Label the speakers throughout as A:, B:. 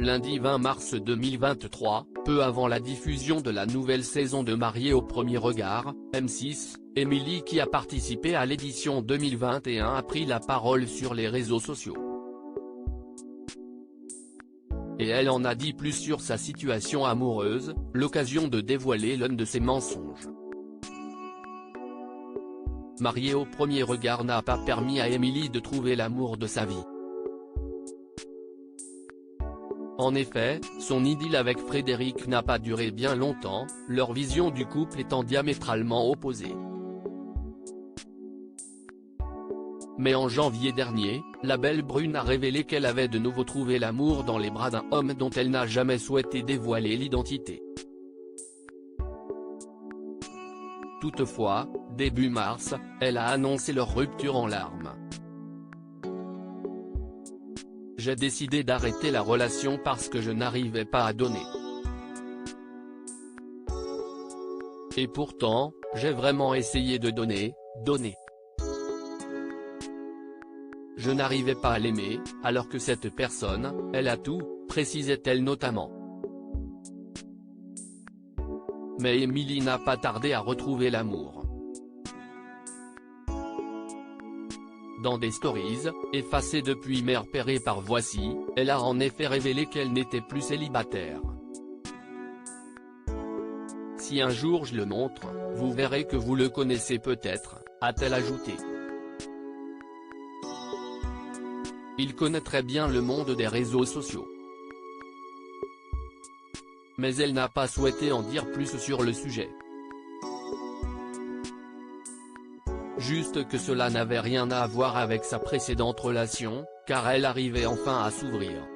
A: lundi 20 mars 2023, peu avant la diffusion de la nouvelle saison de Mariés au premier regard, M6, Émilie qui a participé à l'édition 2021 a pris la parole sur les réseaux sociaux. Et elle en a dit plus sur sa situation amoureuse, l'occasion de dévoiler l'un de ses mensonges. Mariés au premier regard n'a pas permis à Émilie de trouver l'amour de sa vie. En effet, son idylle avec Frédéric n'a pas duré bien longtemps, leur vision du couple étant diamétralement opposée. Mais en janvier dernier, la belle brune a révélé qu'elle avait de nouveau trouvé l'amour dans les bras d'un homme dont elle n'a jamais souhaité dévoiler l'identité. Toutefois, début mars, elle a annoncé leur rupture en larmes. J'ai décidé d'arrêter la relation parce que je n'arrivais pas à donner. Et pourtant, j'ai vraiment essayé de donner. Je n'arrivais pas à l'aimer, alors que cette personne, elle a tout, précisait-elle notamment. Mais Émilie n'a pas tardé à retrouver l'amour. Dans des stories, effacées depuis mais repérées par Voici, elle a en effet révélé qu'elle n'était plus célibataire. Si un jour je le montre, vous verrez que vous le connaissez peut-être, a-t-elle ajouté. Il connaît très bien le monde des réseaux sociaux. Mais elle n'a pas souhaité en dire plus sur le sujet. Juste que cela n'avait rien à voir avec sa précédente relation, car elle arrivait enfin à s'ouvrir.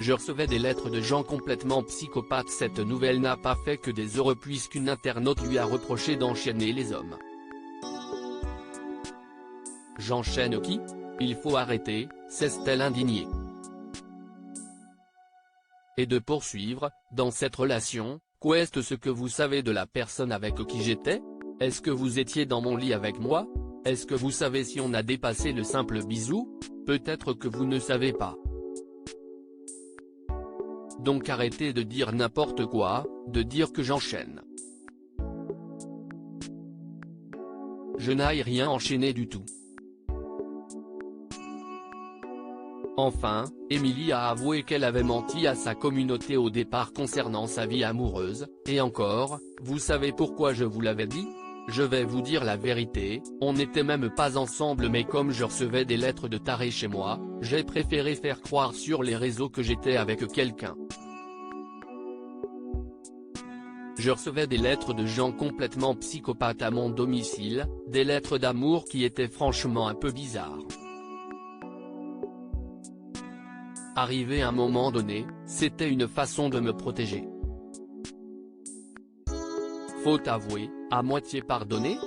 A: Je recevais des lettres de gens complètement psychopathes. Cette nouvelle n'a pas fait que des heureux puisqu'une internaute lui a reproché d'enchaîner les hommes. J'enchaîne qui? Il faut arrêter, s'est-elle indignée. Et de poursuivre, dans cette relation, qu'est-ce que vous savez de la personne avec qui j'étais? Est-ce que vous étiez dans mon lit avec moi? Est-ce que vous savez si on a dépassé le simple bisou? Peut-être que vous ne savez pas. Donc arrêtez de dire n'importe quoi, de dire que j'enchaîne. Je n'ai rien enchaîné du tout. Enfin, Émilie a avoué qu'elle avait menti à sa communauté au départ concernant sa vie amoureuse, et encore, vous savez pourquoi je vous l'avais dit? Je vais vous dire la vérité, on n'était même pas ensemble mais comme je recevais des lettres de tarés chez moi, j'ai préféré faire croire sur les réseaux que j'étais avec quelqu'un. Je recevais des lettres de gens complètement psychopathes à mon domicile, des lettres d'amour qui étaient franchement un peu bizarres. Arrivé à un moment donné, c'était une façon de me protéger. Faut avouer, à moitié pardonner,